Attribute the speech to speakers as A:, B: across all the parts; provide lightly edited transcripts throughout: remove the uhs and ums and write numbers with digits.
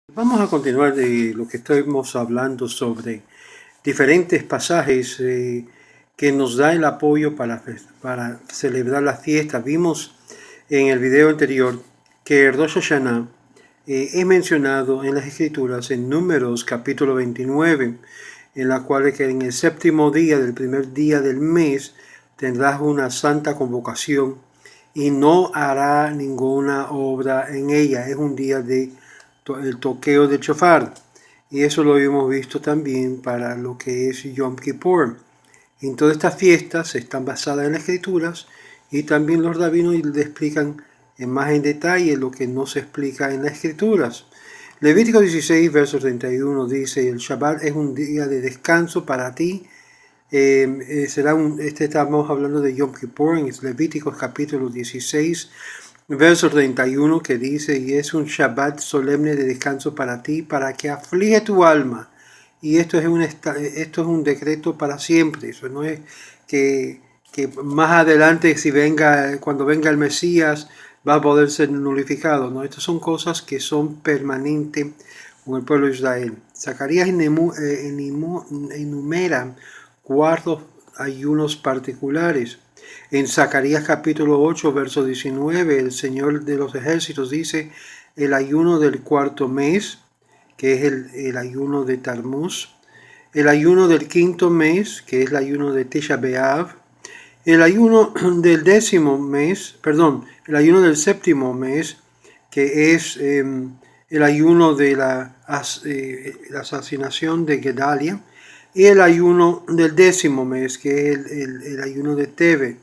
A: Vamos a continuar de lo que estamos hablando sobre diferentes pasajes que nos da el apoyo para celebrar la fiesta. Vimos en el video anterior que el Rosh Hashanah es mencionado en las Escrituras en Números capítulo 29, en la cual que en el séptimo día del primer día del mes tendrás una santa convocación y no hará ninguna obra en ella. Es un día de el toqueo de shofar, y eso lo hemos visto también para lo que es Yom Kippur. En todas estas fiestas están basadas en las escrituras, y también los rabinos le explican más en detalle lo que no se explica en las escrituras. Levítico 16, verso 31 dice: el Shabbat es un día de descanso para ti. Estamos hablando de Yom Kippur en Levíticos capítulo 16, verso 31, que dice: y es un Shabbat solemne de descanso para ti, para que aflige tu alma. Y esto es un decreto para siempre. Eso no es que más adelante, cuando venga el Mesías, va a poder ser nulificado. No, estas son cosas que son permanentes con el pueblo de Israel. Zacarías enumera 4 ayunos particulares. En Zacarías capítulo 8, verso 19, el Señor de los ejércitos dice: el ayuno del cuarto mes, que es el ayuno de Tammuz; el ayuno del quinto mes, que es el ayuno de Tisha B'Av; el ayuno del el ayuno del séptimo mes, que es el ayuno de la asesinación de Gedalia; y el ayuno del 10º mes, que es el ayuno de Tebet,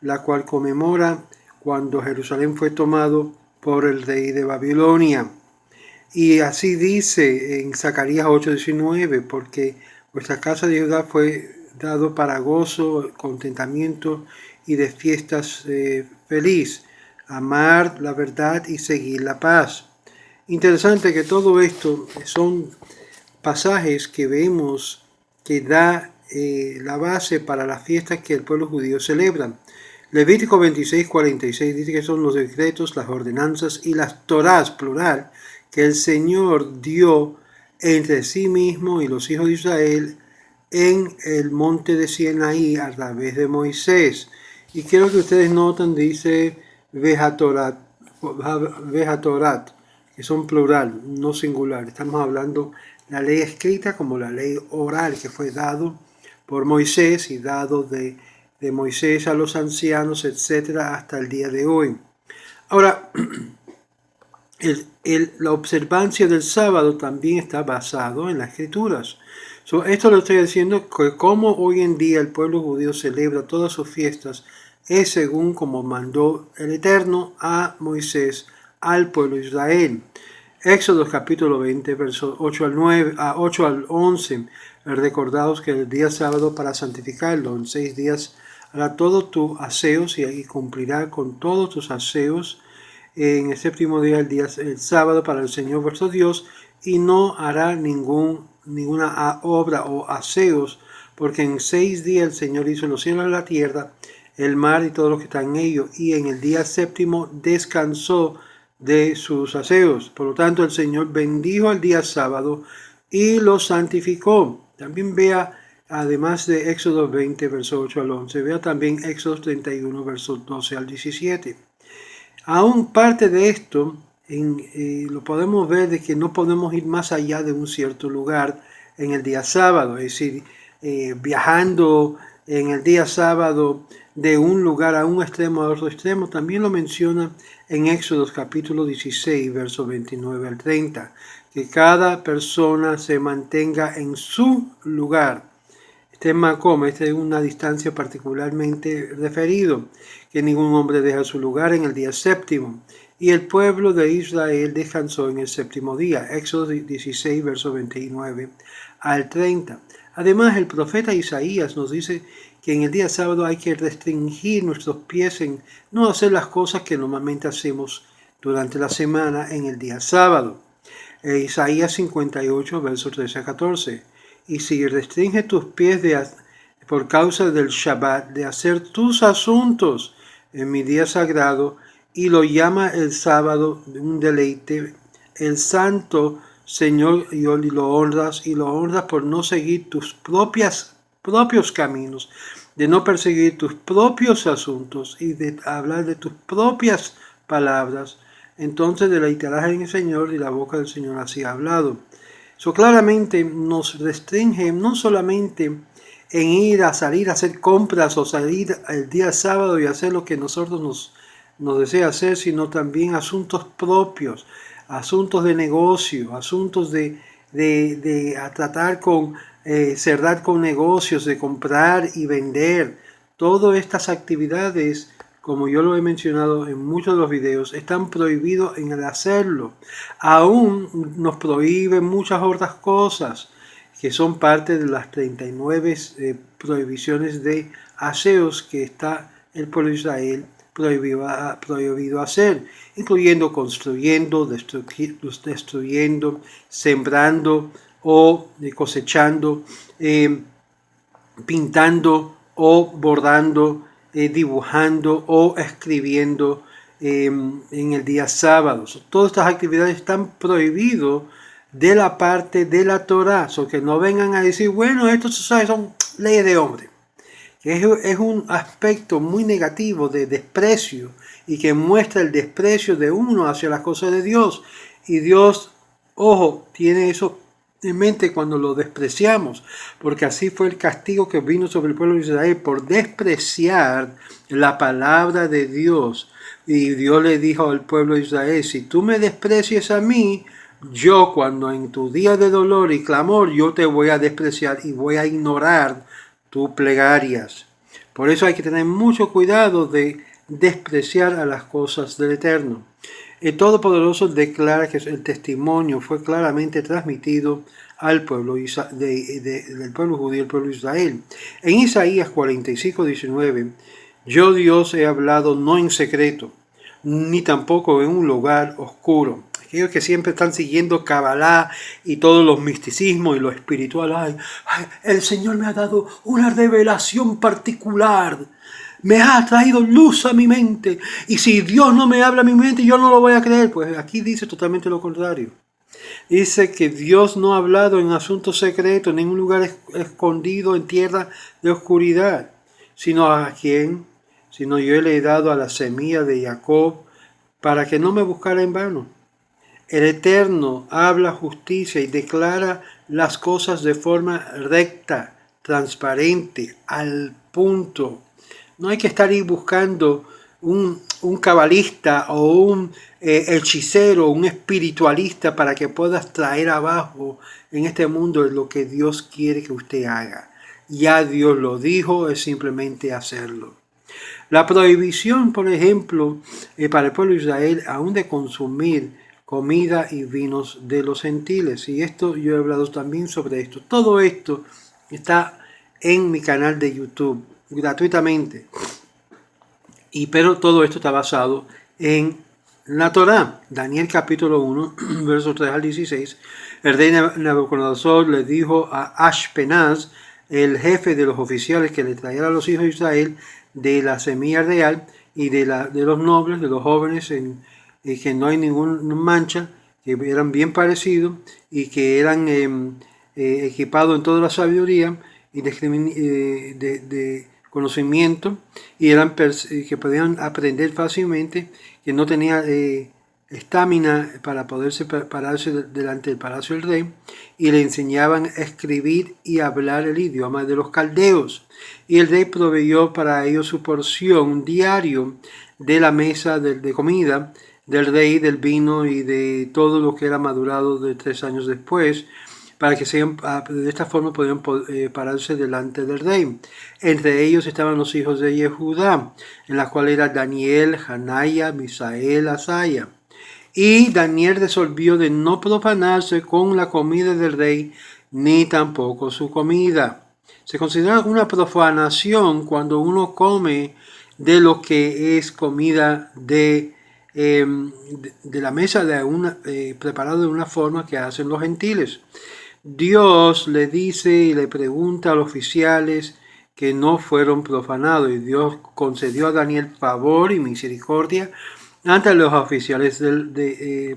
A: la cual conmemora cuando Jerusalén fue tomado por el rey de Babilonia. Y así dice en Zacarías 8:19: porque vuestra casa de Judá fue dado para gozo, contentamiento y de fiestas feliz, amar la verdad y seguir la paz. Interesante que todo esto son pasajes que vemos que da la base para las fiestas que el pueblo judío celebra. Levítico 26:46 dice que son los decretos, las ordenanzas y las torás, plural, que el Señor dio entre sí mismo y los hijos de Israel en el monte de Sinaí a través de Moisés. Y quiero que ustedes noten, dice Vejatorat, que son plural, no singular. Estamos hablando la ley escrita como la ley oral que fue dado por Moisés y dado de Moisés a los ancianos, etcétera, hasta el día de hoy. Ahora, la observancia del sábado también está basado en las escrituras. Esto lo estoy diciendo que como hoy en día el pueblo judío celebra todas sus fiestas es según como mandó el Eterno a Moisés al pueblo de Israel. Éxodo capítulo 20, versos 8 al 11. Recordaos que el día sábado para santificarlo, en 6 días hará todos tus aseos y cumplirá con todos tus aseos. En el séptimo día, el sábado para el Señor vuestro Dios, y no hará ninguna obra o aseos, porque en 6 días el Señor hizo los cielos y la tierra, el mar y todo lo que está en ellos, y en el día séptimo descansó de sus aseos. Por lo tanto, el Señor bendijo el día sábado y lo santificó. También vea, además de Éxodo 20, verso 8 al 11, vea también Éxodo 31, versos 12 al 17. Aún parte de esto lo podemos ver de que no podemos ir más allá de un cierto lugar en el día sábado, es decir, viajando en el día sábado de un lugar a un extremo a otro extremo. También lo menciona en Éxodo capítulo 16, versos 29 al 30, que cada persona se mantenga en su lugar. Este Macom, es una distancia particularmente referido, que ningún hombre deja su lugar en el día séptimo. Y el pueblo de Israel descansó en el séptimo día. Éxodo 16, versos 29 al 30. Además, el profeta Isaías nos dice que en el día sábado hay que restringir nuestros pies en no hacer las cosas que normalmente hacemos durante la semana en el día sábado. Isaías 58, versos 13 a 14. Y si restringe tus pies por causa del Shabbat, de hacer tus asuntos en mi día sagrado, y lo llama el sábado un deleite, el santo Señor, y lo honras por no seguir tus propios caminos, de no perseguir tus propios asuntos y de hablar de tus propias palabras. Entonces deleitarás en el Señor y la boca del Señor así ha hablado. Eso claramente nos restringe no solamente en ir a salir a hacer compras o salir el día sábado y hacer lo que nosotros nos desea hacer, sino también asuntos propios, asuntos de negocio, asuntos de tratar con cerrar con negocios, de comprar y vender. Todas estas actividades, como yo lo he mencionado en muchos de los videos, están prohibidos en el hacerlo. Aún nos prohíben muchas otras cosas que son parte de las 39 prohibiciones de aseos que está el pueblo de Israel prohibido hacer, incluyendo construyendo, destruyendo, sembrando o cosechando, pintando o bordando, dibujando o escribiendo en el día sábado. Todas estas actividades están prohibidas de la parte de la Torá, que no vengan a decir, bueno, esto son leyes de hombre. Es un aspecto muy negativo de desprecio y que muestra el desprecio de uno hacia las cosas de Dios. Y Dios, ojo, tiene eso en mente cuando lo despreciamos, porque así fue el castigo que vino sobre el pueblo de Israel por despreciar la palabra de Dios. Y Dios le dijo al pueblo de Israel, si tú me desprecias a mí, yo cuando en tu día de dolor y clamor, yo te voy a despreciar y voy a ignorar tus plegarias. Por eso hay que tener mucho cuidado de despreciar a las cosas del Eterno. El Todopoderoso declara que el testimonio fue claramente transmitido al pueblo del pueblo judío, el pueblo de Israel. En Isaías 45:19, yo Dios he hablado no en secreto, ni tampoco en un lugar oscuro. Aquellos que siempre están siguiendo Kabbalah y todos los misticismos y lo espiritual. El Señor me ha dado una revelación particular. Me ha traído luz a mi mente. Y si Dios no me habla a mi mente, yo no lo voy a creer. Pues aquí dice totalmente lo contrario. Dice que Dios no ha hablado en asuntos secretos, en ningún lugar escondido en tierra de oscuridad. Sino a quién, sino yo le he dado a la semilla de Jacob para que no me buscara en vano. El Eterno habla justicia y declara las cosas de forma recta, transparente, al punto. No hay que estar ahí buscando un cabalista o un hechicero, un espiritualista para que puedas traer abajo en este mundo lo que Dios quiere que usted haga. Ya Dios lo dijo, es simplemente hacerlo. La prohibición, por ejemplo, para el pueblo de Israel, aún de consumir comida y vinos de los gentiles. Y esto yo he hablado también sobre esto. Todo esto está en mi canal de YouTube gratuitamente. Pero todo esto está basado en la Torá. Daniel capítulo 1, versos 3 al 16. El rey Nabucodonosor le dijo a Ashpenaz, el jefe de los oficiales que le trajera a los hijos de Israel de la semilla real y de los nobles, de los jóvenes que no hay ninguna mancha, que eran bien parecidos y que eran equipados en toda la sabiduría y de conocimiento y que podían aprender fácilmente, que no tenía estamina para poderse pararse delante del palacio del rey, y le enseñaban a escribir y hablar el idioma de los caldeos. Y el rey proveyó para ellos su porción diario de la mesa de comida del rey, del vino y de todo lo que era madurado de 3 años después, para que de esta forma podían pararse delante del rey. Entre ellos estaban los hijos de Yehudá, en la cual era Daniel, Hanaya, Misael, Asaya. Y Daniel resolvió de no profanarse con la comida del rey, ni tampoco su comida. Se considera una profanación cuando uno come de lo que es comida de la mesa preparado de una forma que hacen los gentiles. Dios le dice y le pregunta a los oficiales que no fueron profanados, y Dios concedió a Daniel favor y misericordia ante los oficiales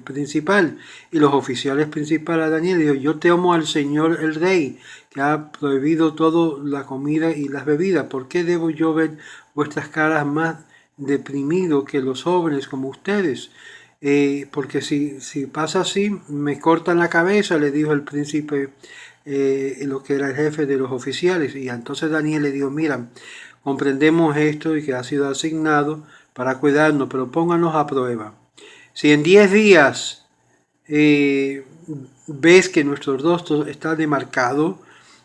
A: principal. Y los oficiales principales a Daniel dijo: yo temo al Señor el Rey, que ha prohibido toda la comida y las bebidas. ¿Por qué debo yo ver vuestras caras más deprimido que los jóvenes como ustedes? Porque si pasa así, me cortan la cabeza, le dijo el príncipe, lo que era el jefe de los oficiales. Y entonces Daniel le dijo: mira, comprendemos esto y que ha sido asignado para cuidarnos, pero pónganos a prueba. Si en 10 días ves que nuestro rostro está demarcado,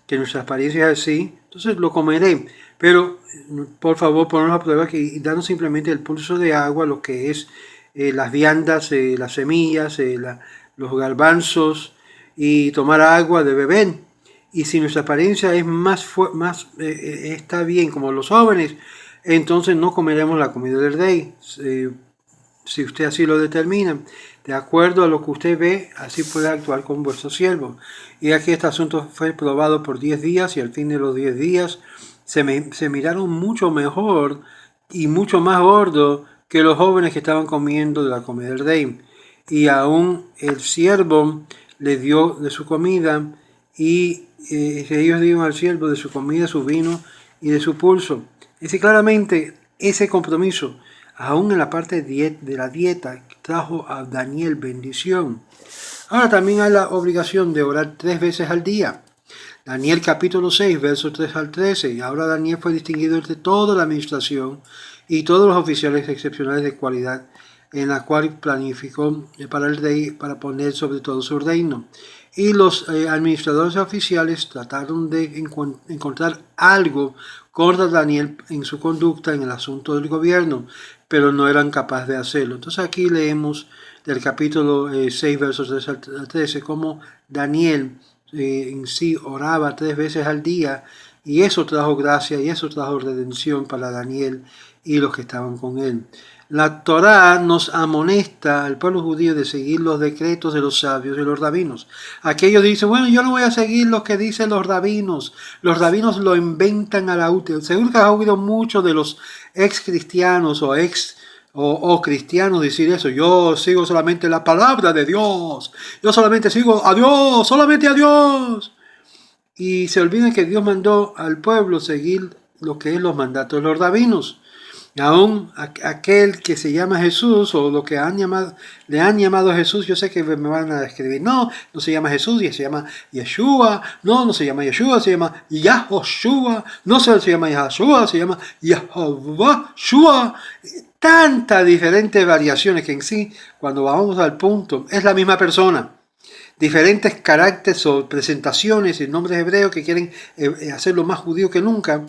A: que nuestra apariencia es así, entonces lo comeré. Pero por favor, ponnos a prueba y danos simplemente el pulso de agua, lo que es las viandas, las semillas, los garbanzos, y tomar agua de beber. Y si nuestra apariencia es está bien como los jóvenes, entonces no comeremos la comida del rey. Si usted así lo determina, de acuerdo a lo que usted ve, así puede actuar con vuestro siervo. Y aquí este asunto fue probado por 10 días, y al fin de los 10 días se miraron mucho mejor y mucho más gordo que los jóvenes que estaban comiendo de la comida del rey. Y aún el siervo le dio de su comida, y ellos dieron al siervo de su comida, su vino y de su pulso. Es decir, claramente ese compromiso, aún en la parte de la dieta, trajo a Daniel bendición. Ahora también hay la obligación de orar 3 veces al día. Daniel capítulo 6, versos 3 al 13. Y ahora Daniel fue distinguido entre toda la administración y todos los oficiales excepcionales de cualidad, en la cual planificó para el rey, para poner sobre todo su reino. Y los administradores oficiales trataron de encontrar algo contra Daniel en su conducta en el asunto del gobierno, pero no eran capaces de hacerlo. Entonces aquí leemos del capítulo 6, versos 3 al 13, cómo Daniel en sí oraba 3 veces al día, y eso trajo gracia y eso trajo redención para Daniel y los que estaban con él. La Torá nos amonesta al pueblo judío de seguir los decretos de los sabios y los rabinos. Aquellos dicen: bueno, yo no voy a seguir lo que dicen los rabinos. Los rabinos lo inventan a la última. Seguro que has oído mucho de los ex cristianos o cristianos decir eso: yo sigo solamente la palabra de Dios, yo solamente sigo a Dios, solamente a Dios. Y se olvidan que Dios mandó al pueblo seguir lo que es los mandatos de los rabinos. Aún aquel que se llama Jesús, o lo que le han llamado Jesús, yo sé que me van a escribir: no se llama Jesús, y se llama Yeshua. No se llama Yeshua, se llama Yahoshua. No se llama Yahshua, se llama Yahovashua. Tantas diferentes variaciones que en sí, cuando vamos al punto, es la misma persona. Diferentes caracteres o presentaciones en nombres hebreos que quieren hacerlo más judío que nunca.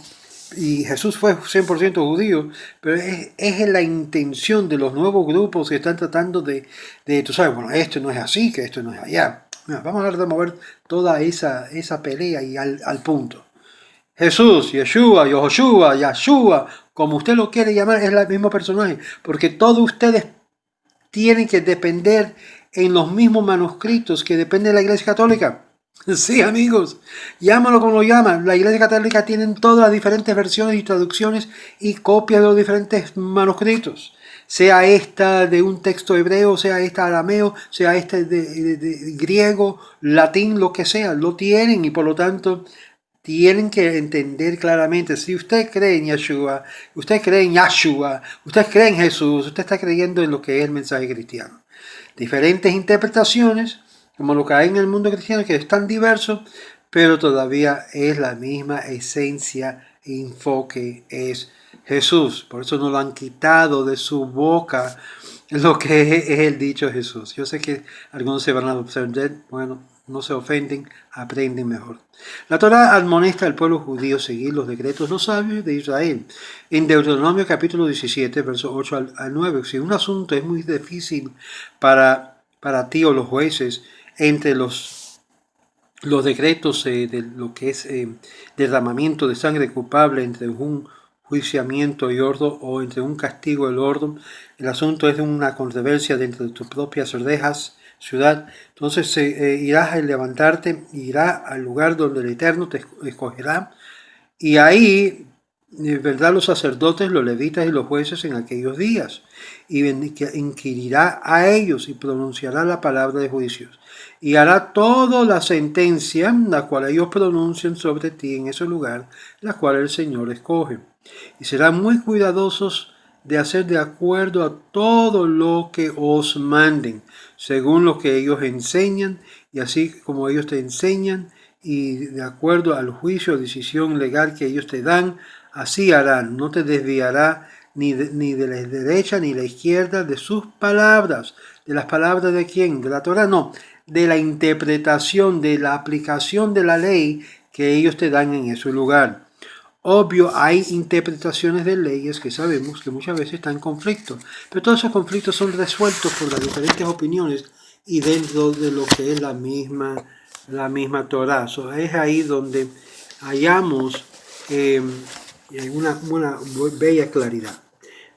A: Y Jesús fue 100% judío, pero es la intención de los nuevos grupos que están tratando de tú sabes, bueno, esto no es así, que esto no es allá. Mira, vamos a remover toda esa pelea y al punto. Jesús, Yeshua, Yehoshua, Yahshua, como usted lo quiere llamar, es el mismo personaje, porque todos ustedes tienen que depender en los mismos manuscritos que depende de la Iglesia Católica. Sí, amigos, llámalo como lo llaman. La Iglesia Católica tiene todas las diferentes versiones y traducciones y copias de los diferentes manuscritos. Sea esta de un texto hebreo, sea esta arameo, sea este de griego, latín, lo que sea, lo tienen, y por lo tanto tienen que entender claramente: si usted cree en Yeshua, usted cree en Yahshua, usted cree en Jesús, usted está creyendo en lo que es el mensaje cristiano. Diferentes interpretaciones, como lo que hay en el mundo cristiano, que es tan diverso, pero todavía es la misma esencia e enfoque, es Jesús. Por eso no lo han quitado de su boca lo que es el dicho Jesús. Yo sé que algunos se van a ofender, bueno, no se ofenden, aprenden mejor. La Torá admonesta al pueblo judío seguir los decretos los sabios de Israel. En Deuteronomio capítulo 17, versos 8 al 9, si un asunto es muy difícil para ti o los jueces, entre los decretos de lo que es derramamiento de sangre culpable, entre un juiciamiento y ordo, o entre un castigo y el ordo, el asunto es de una controversia dentro de tus propias ciudad, entonces irás a levantarte, irás al lugar donde el Eterno te escogerá, y ahí verdad los sacerdotes, los levitas y los jueces en aquellos días, y inquirirá a ellos y pronunciará la palabra de juicios, y hará toda la sentencia, la cual ellos pronuncien sobre ti en ese lugar, la cual el Señor escoge. Y serán muy cuidadosos de hacer de acuerdo a todo lo que os manden, según lo que ellos enseñan, y así como ellos te enseñan, y de acuerdo al juicio o decisión legal que ellos te dan, así harán. No te desviará ni de la derecha ni de la izquierda de sus palabras. ¿De las palabras de quién? ¿De la Torah? No, de la interpretación, de la aplicación de la ley que ellos te dan en ese lugar. Obvio, hay interpretaciones de leyes que sabemos que muchas veces están en conflicto, pero todos esos conflictos son resueltos por las diferentes opiniones y dentro de lo que es la misma Torah. Es ahí donde hallamos una bella claridad.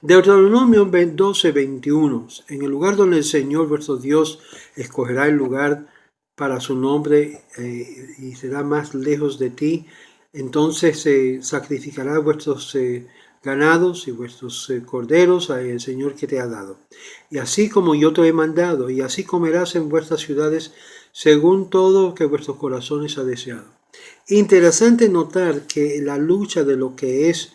A: Deuteronomio 12:21. En el lugar donde el Señor vuestro Dios escogerá el lugar para su nombre y será más lejos de ti, entonces sacrificará vuestros ganados y vuestros corderos al Señor que te ha dado. Y así como yo te he mandado, y así comerás en vuestras ciudades según todo que vuestros corazones ha deseado. Interesante notar que la lucha de lo que es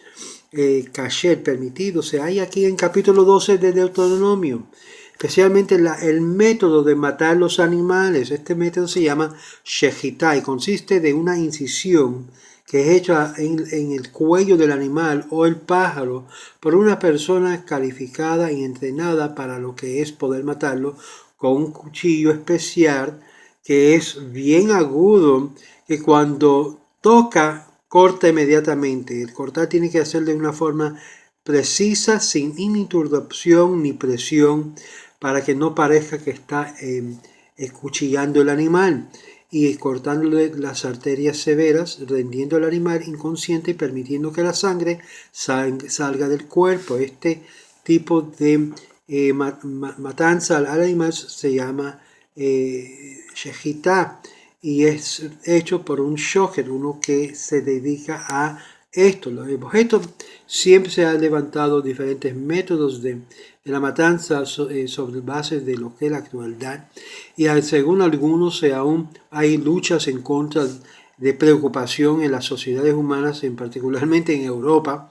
A: kasher, permitido, se halla aquí en capítulo 12 de Deuteronomio. Especialmente el método de matar los animales. Este método se llama shechitá y consiste de una incisión que es hecha en el cuello del animal o el pájaro por una persona calificada y entrenada para lo que es poder matarlo con un cuchillo especial que es bien agudo, que cuando toca corta inmediatamente. El cortar tiene que hacer de una forma precisa, sin interrupción ni presión, para que no parezca que está cuchillando el animal y cortándole las arterias severas, rendiendo al animal inconsciente y permitiendo que la sangre salga del cuerpo. Este tipo de matanza al animal se llama shechitá y es hecho por un shocher, uno que se dedica a esto. Esto siempre se han levantado diferentes métodos de la matanza sobre bases de lo que es la crueldad, y según algunos aún hay luchas en contra de preocupación en las sociedades humanas, particularmente en Europa,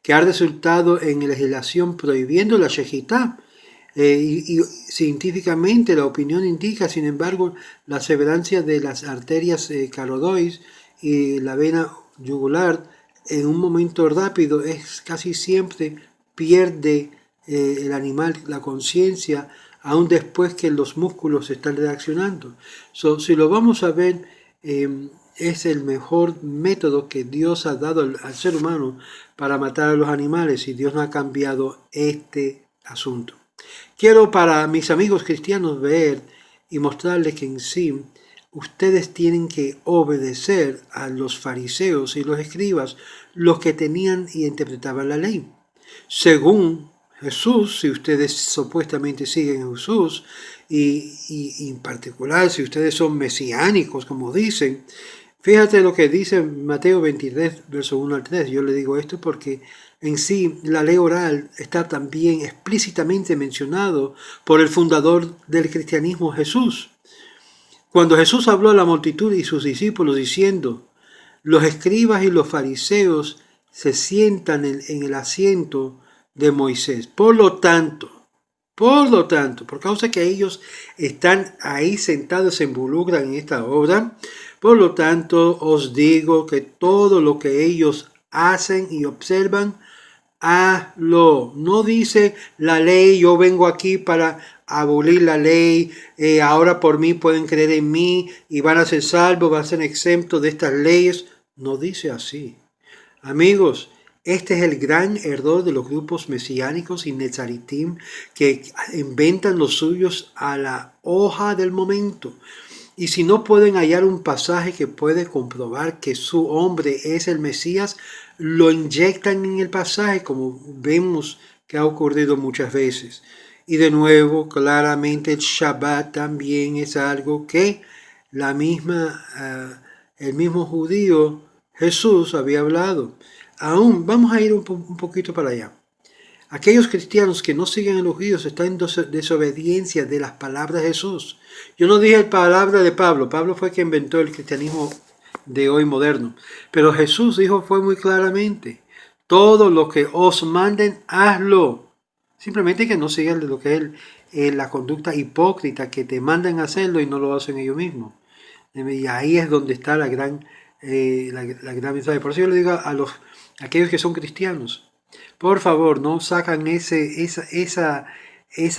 A: que ha resultado en legislación prohibiendo la shechitá. Y científicamente la opinión indica, sin embargo, la severancia de las arterias carotidas y la vena yugular en un momento rápido es casi siempre pierde el animal la conciencia aún después que los músculos están reaccionando. Si lo vamos a ver, es el mejor método que Dios ha dado al ser humano para matar a los animales, y Dios no ha cambiado este asunto. Quiero para mis amigos cristianos ver y mostrarles que en sí ustedes tienen que obedecer a los fariseos y los escribas, los que tenían y interpretaban la ley. Según Jesús, si ustedes supuestamente siguen a Jesús, y en particular si ustedes son mesiánicos, como dicen, fíjate lo que dice Mateo 23, verso 1 al 3. Yo le digo esto porque en sí la ley oral está también explícitamente mencionado por el fundador del cristianismo, Jesús. Cuando Jesús habló a la multitud y sus discípulos diciendo, los escribas y los fariseos se sientan en el asiento de Moisés. Por lo tanto, por causa que ellos están ahí sentados, se involucran en esta obra, por lo tanto os digo que todo lo que ellos hacen y observan, hazlo. No dice la ley, yo vengo aquí para abolir la ley, ahora por mí pueden creer en mí y van a ser salvos, van a ser exentos de estas leyes. No dice así. Amigos, este es el gran error de los grupos mesiánicos y nezaritim, que inventan los suyos a la hoja del momento. Y si no pueden hallar un pasaje que puede comprobar que su hombre es el Mesías, lo inyectan en el pasaje, como vemos que ha ocurrido muchas veces. Y de nuevo, claramente el Shabbat también es algo que el mismo judío Jesús había hablado. aún, vamos a ir un poquito para allá. Aquellos cristianos que no siguen a los judíos están en desobediencia de las palabras de Jesús. Yo no dije la palabra de Pablo. Pablo fue quien inventó el cristianismo de hoy moderno. Pero Jesús dijo fue muy claramente, todo lo que os manden, hazlo. Simplemente que no sigan lo que es la conducta hipócrita, que te mandan a hacerlo y no lo hacen ellos mismos. Y ahí es donde está la gran mensaje. Por eso yo le digo a aquellos que son cristianos, por favor, no sacan esa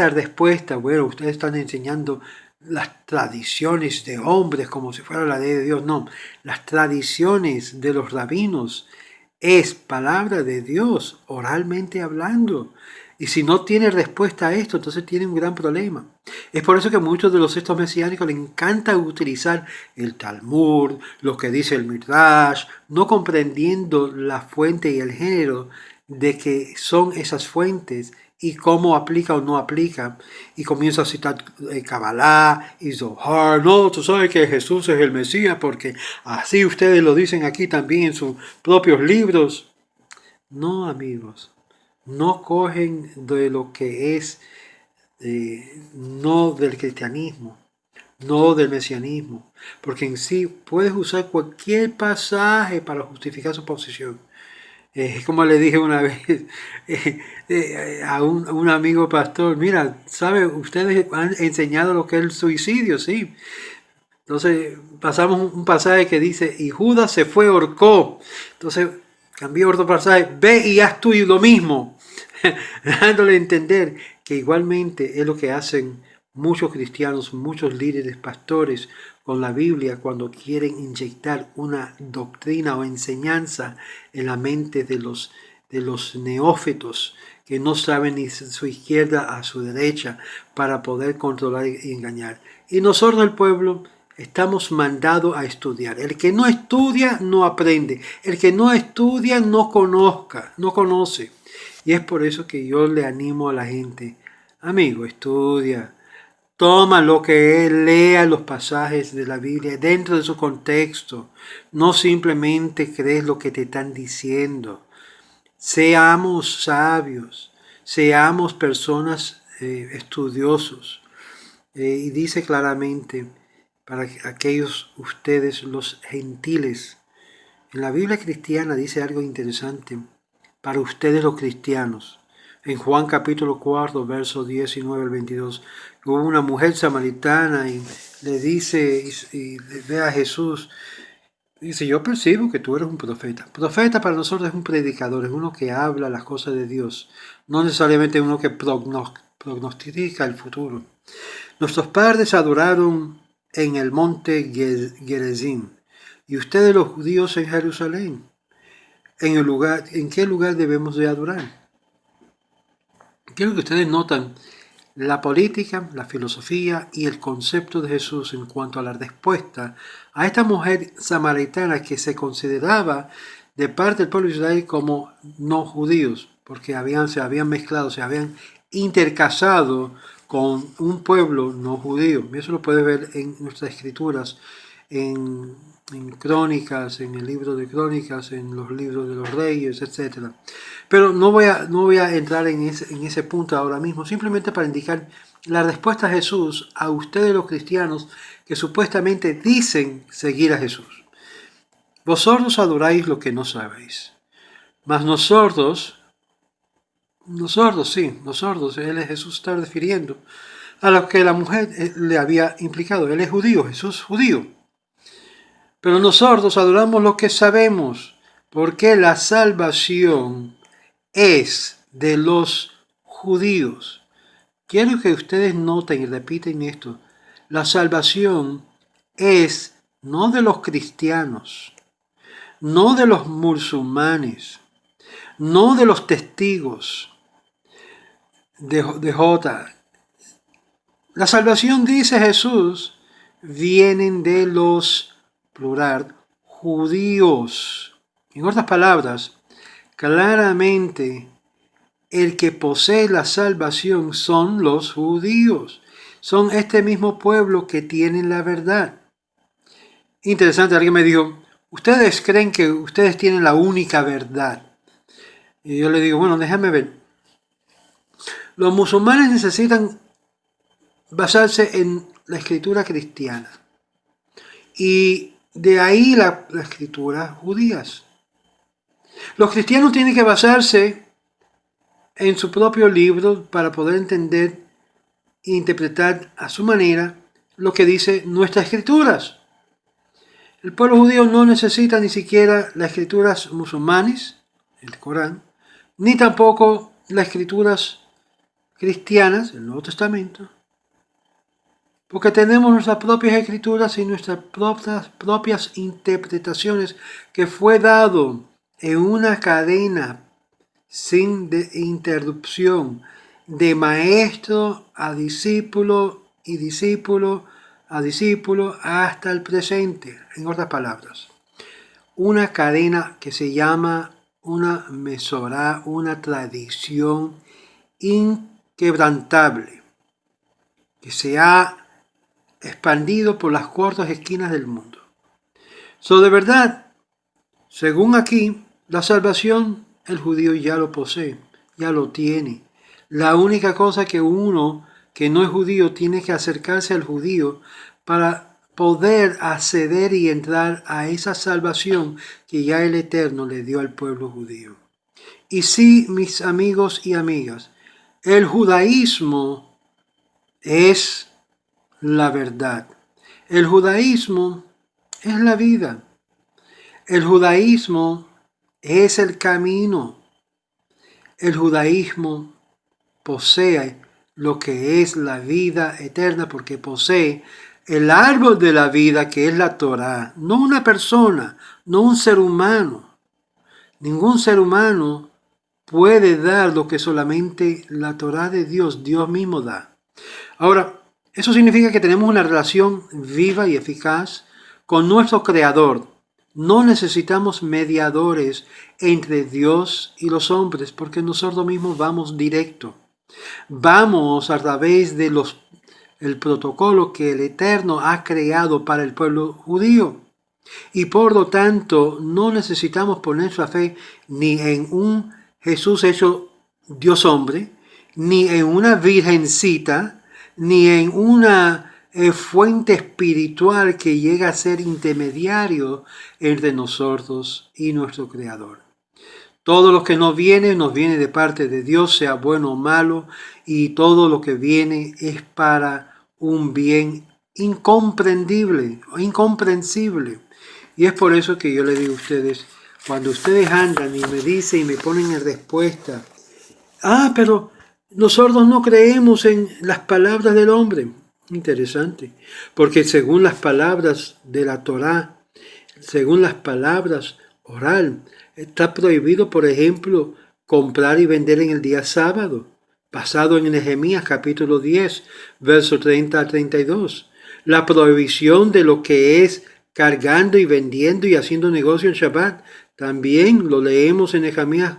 A: respuesta. Bueno, ustedes están enseñando las tradiciones de hombres como si fuera la ley de Dios. No, las tradiciones de los rabinos es palabra de Dios, oralmente hablando. Y si no tiene respuesta a esto, entonces tiene un gran problema. Es por eso que a muchos de los textos mesiánicos les encanta utilizar el Talmud, lo que dice el Midrash, no comprendiendo la fuente y el género de que son esas fuentes y cómo aplica o no aplica, y comienza a citar Kabbalah y Zohar. No, tú sabes que Jesús es el Mesías porque así ustedes lo dicen aquí también en sus propios libros. No, amigos, no cogen de lo que es, no del cristianismo, no del mesianismo, porque en sí puedes usar cualquier pasaje para justificar su posición. Como le dije una vez a un amigo pastor, mira, ¿sabe? Ustedes han enseñado lo que es el suicidio, sí. Entonces pasamos un pasaje que dice, y Judas se fue, ahorcó. Entonces cambié otro pasaje, ve y haz tú lo mismo. Dándole a entender que igualmente es lo que hacen muchos cristianos, muchos líderes, pastores con la Biblia cuando quieren inyectar una doctrina o enseñanza en la mente de los neófitos que no saben ni su izquierda a su derecha para poder controlar y engañar. Y nosotros, el pueblo, estamos mandados a estudiar. El que no estudia no aprende. El que no estudia no conoce. Y es por eso que yo le animo a la gente, amigo, estudia, toma lo que es, lea los pasajes de la Biblia dentro de su contexto, no simplemente crees lo que te están diciendo. Seamos sabios, seamos personas estudiosos. Y dice claramente para aquellos ustedes, los gentiles, en la Biblia cristiana dice algo interesante. Para ustedes los cristianos, en Juan capítulo 4, versos 19 al 22, hubo una mujer samaritana y le dice, y ve a Jesús, dice, yo percibo que tú eres un profeta. Profeta para nosotros es un predicador, es uno que habla las cosas de Dios, no necesariamente uno que prognostica el futuro. Nuestros padres adoraron en el monte Gerizim, y ustedes los judíos en Jerusalén. ¿En qué lugar debemos de adorar? Quiero que ustedes notan la política, la filosofía y el concepto de Jesús en cuanto a la respuesta a esta mujer samaritana que se consideraba de parte del pueblo de Israel como no judíos, porque se habían mezclado, se habían intercasado con un pueblo no judío. Y eso lo puedes ver en nuestras escrituras, en Crónicas, en el libro de Crónicas, en los libros de los reyes, etc. Pero no voy a entrar en ese punto ahora mismo, simplemente para indicar la respuesta de Jesús a ustedes los cristianos que supuestamente dicen seguir a Jesús. Vosotros adoráis lo que no sabéis, mas nosotros, Jesús está refiriendo a lo que la mujer le había implicado. Él es judío, Jesús es judío. Pero nosotros adoramos lo que sabemos, porque la salvación es de los judíos. Quiero que ustedes noten y repiten esto. La salvación es no de los cristianos, no de los musulmanes, no de los testigos de Jehová. La salvación, dice Jesús, vienen de los plural, judíos. En otras palabras, claramente el que posee la salvación son los judíos. Son este mismo pueblo que tienen la verdad. Interesante, alguien me dijo, ¿ustedes creen que ustedes tienen la única verdad? Y yo le digo, bueno, déjame ver. Los musulmanes necesitan basarse en la escritura cristiana. Y de ahí las escrituras judías. Los cristianos tienen que basarse en su propio libro para poder entender e interpretar a su manera lo que dice nuestras escrituras. El pueblo judío no necesita ni siquiera las escrituras musulmanes, el Corán, ni tampoco las escrituras cristianas, el Nuevo Testamento, porque tenemos nuestras propias escrituras y nuestras propias interpretaciones que fue dado en una cadena sin interrupción de maestro a discípulo y discípulo a discípulo hasta el presente. En otras palabras, una cadena que se llama una mesorá, una tradición inquebrantable que se ha expandido por las cortas esquinas del mundo. De verdad, según aquí, la salvación el judío ya lo posee, ya lo tiene. La única cosa que uno que no es judío tiene que acercarse al judío para poder acceder y entrar a esa salvación que ya el Eterno le dio al pueblo judío. Y sí, mis amigos y amigas, el judaísmo es la verdad. El judaísmo es la vida. El judaísmo es el camino. El judaísmo posee lo que es la vida eterna porque posee el árbol de la vida que es la Torá. No una persona, no un ser humano. Ningún ser humano puede dar lo que solamente la Torá de Dios, Dios mismo da. Ahora, eso significa que tenemos una relación viva y eficaz con nuestro Creador. No necesitamos mediadores entre Dios y los hombres porque nosotros mismos vamos directo. Vamos a través de el protocolo que el Eterno ha creado para el pueblo judío. Y por lo tanto no necesitamos poner nuestra fe ni en un Jesús hecho Dios hombre, ni en una virgencita, ni en una fuente espiritual que llega a ser intermediario entre nosotros y nuestro Creador. Todo lo que nos viene de parte de Dios, sea bueno o malo, y todo lo que viene es para un bien incomprendible o incomprensible. Y es por eso que yo le digo a ustedes, cuando ustedes andan y me dicen y me ponen en respuesta, pero nosotros no creemos en las palabras del hombre. Interesante, porque según las palabras de la Torá, según las palabras oral, está prohibido, por ejemplo, comprar y vender en el día sábado, basado en Nehemías capítulo 10, versos 30 a 32. La prohibición de lo que es cargando y vendiendo y haciendo negocio en Shabbat, también lo leemos en Nehemías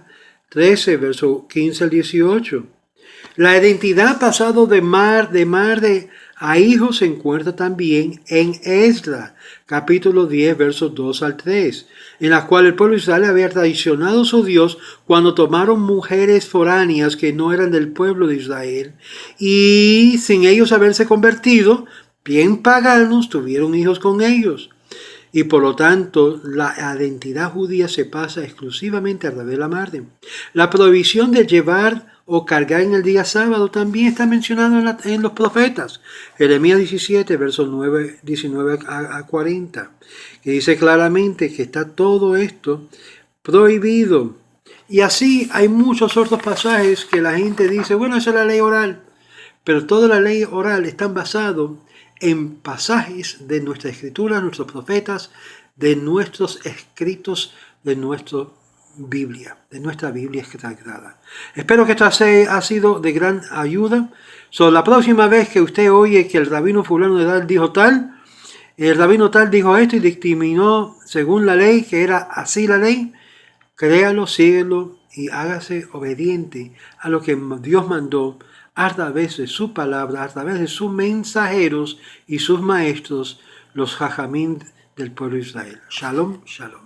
A: 13, versos 15 al 18. La identidad pasado de madre a hijo se encuentra también en Esdras, capítulo 10, versos 2 al 3, en la cual el pueblo de Israel había traicionado a su Dios cuando tomaron mujeres foráneas que no eran del pueblo de Israel y sin ellos haberse convertido, bien paganos, tuvieron hijos con ellos. Y por lo tanto, la identidad judía se pasa exclusivamente a través de la madre. La prohibición de llevar o cargar en el día sábado también está mencionado en los profetas. Jeremías 17, versos 19 a 40, que dice claramente que está todo esto prohibido. Y así hay muchos otros pasajes que la gente dice, bueno, esa es la ley oral. Pero toda la ley oral está basado en pasajes de nuestra escritura, nuestros profetas, de nuestros escritos, de nuestra Biblia sagrada. Espero que esto ha sido de gran ayuda. La próxima vez que usted oye que el rabino fulano de tal dijo tal, el rabino tal dijo esto y dictaminó según la ley, que era así la ley, créalo, síguelo y hágase obediente a lo que Dios mandó a través de su palabra, a través de sus mensajeros y sus maestros, los jajamín del pueblo de Israel. Shalom, shalom.